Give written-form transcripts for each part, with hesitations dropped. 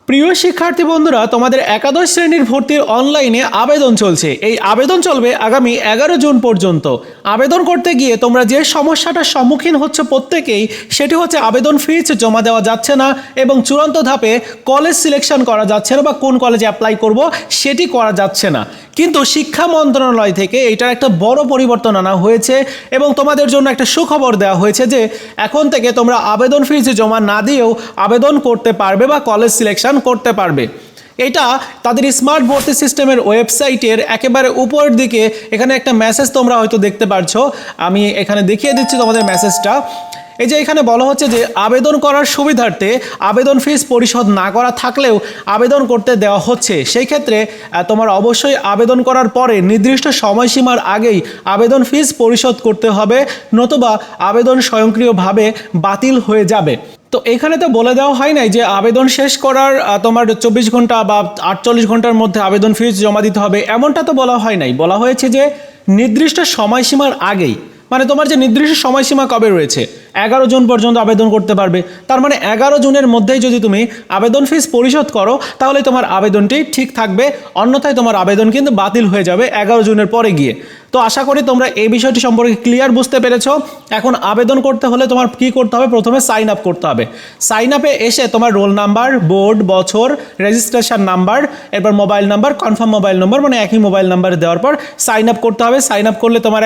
প্রিয় শিক্ষার্থী বন্ধুরা, তোমাদের একাদশ শ্রেণীর ভর্তির অনলাইনে আবেদন চলছে। এই আবেদন চলবে আগামী 11 জুন পর্যন্ত। আবেদন করতে গিয়ে তোমরা যে সমস্যাটার সম্মুখীন হচ্ছে প্রত্যেকেই, সেটি হচ্ছে আবেদন ফিজ জমা দেওয়া যাচ্ছে না এবং চূড়ান্ত ধাপে কলেজ সিলেকশন করা যাচ্ছে না বা কোন কলেজে অ্যাপ্লাই করব সেটি করা যাচ্ছে না। কিন্তু শিক্ষা মন্ত্রণালয় থেকে এটার একটা বড় পরিবর্তন আনা হয়েছে এবং তোমাদের জন্য একটা সুখবর দেওয়া হয়েছে যে এখন থেকে তোমরা আবেদন ফিজ জমা না দিয়েও আবেদন করতে পারবে বা কলেজ সিলেকশন করতে পারবে। এটা তাদের স্মার্ট ভর্তি সিস্টেমের ওয়েবসাইটের একেবারে উপরের দিকে এখানে একটা মেসেজ তোমরা হয়তো দেখতে পারছো। আমি এখানে দেখিয়ে দিচ্ছি তোমাদের মেসেজটা। এই যে এখানে বলা হচ্ছে যে আবেদন করার সুবিধার্থে আবেদন ফিস পরিশোধ না করা থাকলেও আবেদন করতে দেওয়া হচ্ছে। সেই ক্ষেত্রে তোমার অবশ্যই আবেদন করার পরে নির্দিষ্ট সময়সীমার আগেই আবেদন ফিস পরিশোধ করতে হবে, নতুবা আবেদন স্বয়ংক্রিয়ভাবে বাতিল হয়ে যাবে। তো এখানে তো বলে দেওয়া হয় নাই যে আবেদন শেষ করার তোমার 24 ঘন্টা বা 48 ঘন্টার মধ্যে আবেদন ফিস জমা দিতে হবে, এমনটা তো বলা হয় নাই। বলা হয়েছে যে নির্দিষ্ট সময়সীমার আগেই, মানে তোমার যে নির্দিষ্ট সময়সীমা কবে রয়েছে 11 জুন পর্যন্ত আবেদন করতে পারবে। তার মানে 11 জুনের মধ্যেই যদি তুমি আবেদন ফিস পরিশোধ করো তাহলে তোমার আবেদনটি ঠিক থাকবে, অন্যথায় তোমার আবেদন কিন্তু বাতিল হয়ে যাবে 11 জুনের পরে গিয়ে। তো আশা করি তোমরা এই বিষয়টি সম্পর্কে ক্লিয়ার বুঝতে পেরেছো। এখন আবেদন করতে হলে তোমার কি করতে হবে? প্রথমে সাইন আপ করতে হবে। সাইন আপে এসে তোমার রোল নাম্বার, বোর্ড, বছর, রেজিস্ট্রেশন নাম্বার, এরপর mobile number, confirm mobile number, মানে একই মোবাইল নাম্বার দেওয়ার পর সাইন আপ করতে হবে। সাইন আপ করলে তোমার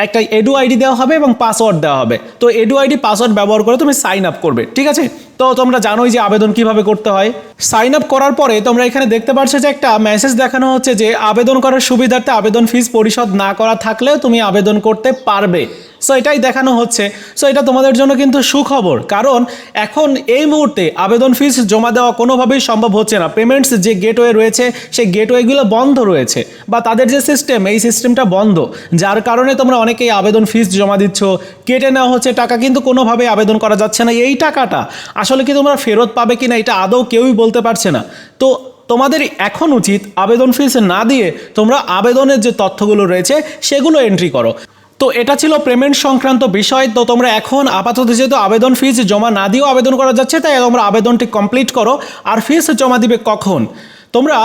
একটা এডু আইডি দেওয়া হবে এবং পাসওয়ার্ড দেওয়া হবে। তো এডু আইডি পাসওয়ার্ড ব্যবহার করে তুমি সাইন আপ করবে, ঠিক আছে? তো তোমরা জানোই যে আবেদন কিভাবে করতে হয়। সাইন আপ করার পরে তোমরা এখানে দেখতে পাচ্ছ যে একটা মেসেজ দেখানো হচ্ছে যে আবেদন করার সুবিধার্থে আবেদন ফিস পরিশোধ না করা থাকলেও তুমি আবেদন করতে পারবে। সো এটাই দেখানো হচ্ছে। সো এটা তোমাদের জন্য কিন্তু সুখবর, কারণ এখন এই মুহূর্তে আবেদন ফিস জমা দেওয়া কোনোভাবেই সম্ভব হচ্ছে না। পেমেন্টস যে গেটওয়ে রয়েছে সেই গেটওয়েগুলো বন্ধ রয়েছে, বা তাদের যে সিস্টেম এই সিস্টেমটা বন্ধ, যার কারণে তোমরা অনেকেই আবেদন ফিস জমা দিচ্ছ, কেটে নেওয়া হচ্ছে টাকা, কিন্তু কোনোভাবেই আবেদন করা যাচ্ছে না। এই টাকাটা আসলে কি তোমরা ফেরত পাবে কিনা এটা আদৌ কেউই বলতে পারছে না। তো তোমাদের এখন উচিত আবেদন ফিস না দিয়ে তোমরা আবেদনের যে তথ্যগুলো রয়েছে সেগুলো এন্ট্রি করো। তো এটা ছিল পেমেন্ট সংক্রান্ত বিষয়। তো তোমরা এখন আপাতত যেহেতু আবেদন ফিস জমা না দিয়েও আবেদন করা যাচ্ছে, তাই তোমরা আবেদনটি কমপ্লিট করো। আর ফিস জমা দিবে কখন? তোমরা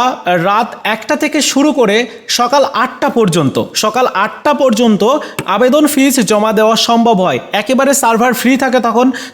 রাত 1টা থেকে শুরু করে সকাল 8টা পর্যন্ত আবেদন ফিস জমা দেওয়া সম্ভব হয়। একেবারে সার্ভার ফ্রি থাকে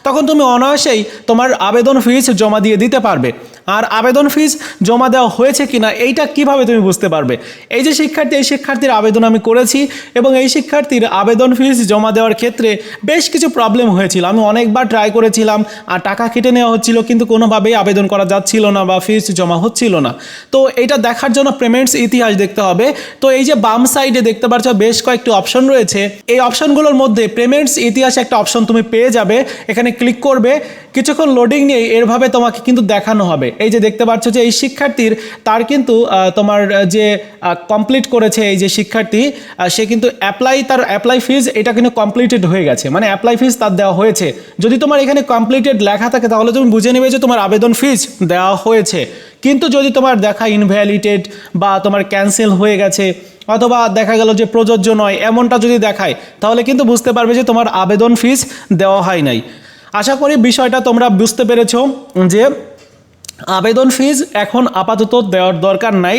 তখন তুমি অনায়াসেই তোমার আবেদন ফিস জমা দিয়ে দিতে পারবে। আর আবেদন ফিস জমা দেওয়া হয়েছে কিনা এইটা কিভাবে তুমি বুঝতে পারবে? এই যে এই শিক্ষার্থীর আবেদন আমি করেছি এবং এই শিক্ষার্থীর আবেদন ফিস জমা দেওয়ার ক্ষেত্রে বেশ কিছু প্রবলেম হয়েছিল। আমি অনেকবার ট্রাই করেছিলাম আর টাকা কেটে নেওয়া হচ্ছিল, কিন্তু কোনোভাবেই আবেদন করা যাচ্ছিল না বা ফিস জমা হচ্ছিল না। তো এটা দেখার জন্য পেমেন্টস ইতিহাস দেখতে হবে। তো এই যে বাম সাইডে দেখতে পাচ্ছ বেশ কয়েকটি অপশন রয়েছে। এই অপশনগুলোর মধ্যে পেমেন্টস ইতিহাস একটা অপশন তুমি পেয়ে যাবে। এখানে ক্লিক করবে, কিছুক্ষণ লোডিং নিয়ে এরভাবে তোমাকে কিন্তু দেখানো হবে। এই যে দেখতে পাচ্ছ যে এই শিক্ষার্থীর তার কিন্তু তোমার যে কমপ্লিট করেছে এই যে শিক্ষার্থী, সে কিন্তু তার অ্যাপ্লাই ফিজ এটা কিন্তু কমপ্লিটেড হয়ে গেছে, মানে অ্যাপ্লাই ফিজ তার দেওয়া হয়েছে। যদি তোমার এখানে কমপ্লিটেড লেখা থাকে তাহলে তুমি বুঝে নেবে যে তোমার আবেদন ফিজ দেওয়া হয়েছে। কিন্তু যদি তোমার দেখা ইনভ্যালিডেড বা তোমার ক্যান্সেল হয়ে গেছে অথবা দেখা গেল যে প্রযোজ্য নয়, এমনটা যদি দেখায় তাহলে কিন্তু বুঝতে পারবে যে তোমার আবেদন ফিজ দেওয়া হয় নাই। আশা করি বিষয়টা তোমরা বুঝতে পেরেছো যে আবেদন ফিজ এখন আপাতত দেওয়ার দরকার নাই।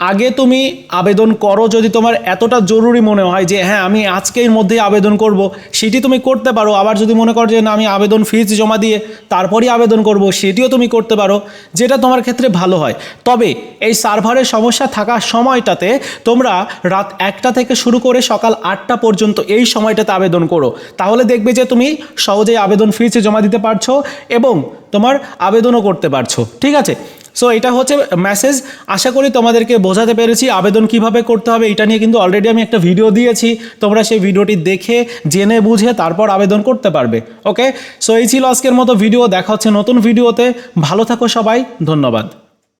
আগে তুমি আবেদন করো, যদি তোমার এতটা জরুরি মনে হয় যে হ্যাঁ আমি আজকের মধ্যেই আবেদন করব, সেটি তুমি করতে পারো। আবার যদি মনে করো যে না আমি আবেদন ফিজ জমা দিয়ে তারপরই আবেদন করব, সেটিও তুমি করতে পারো, যেটা তোমার ক্ষেত্রে ভালো হয়। তবে এই সার্ভারের সমস্যা থাকার সময়টাতে তোমরা রাত 1টা থেকে শুরু করে সকাল 8টা পর্যন্ত এই সময়টাতে আবেদন করো, তাহলে দেখবে যে তুমি সহজেই আবেদন ফিজ জমা দিতে পারছো এবং তোমার আবেদনও করতে পারছো, ঠিক আছে? সো এটা হচ্ছে মেসেজ। আশা করি তোমাদেরকে বোঝাতে পেরেছি আবেদন কিভাবে করতে হবে। এটা নিয়ে কিন্তু অলরেডি আমি একটা ভিডিও দিয়েছি, তোমরা সেই ভিডিওটি দেখে জেনে বুঝে তারপর আবেদন করতে পারবে। ওকে, সো এই ছিল আজকের মতো ভিডিও। দেখা হচ্ছে নতুন ভিডিওতে। ভালো থাকো সবাই, ধন্যবাদ।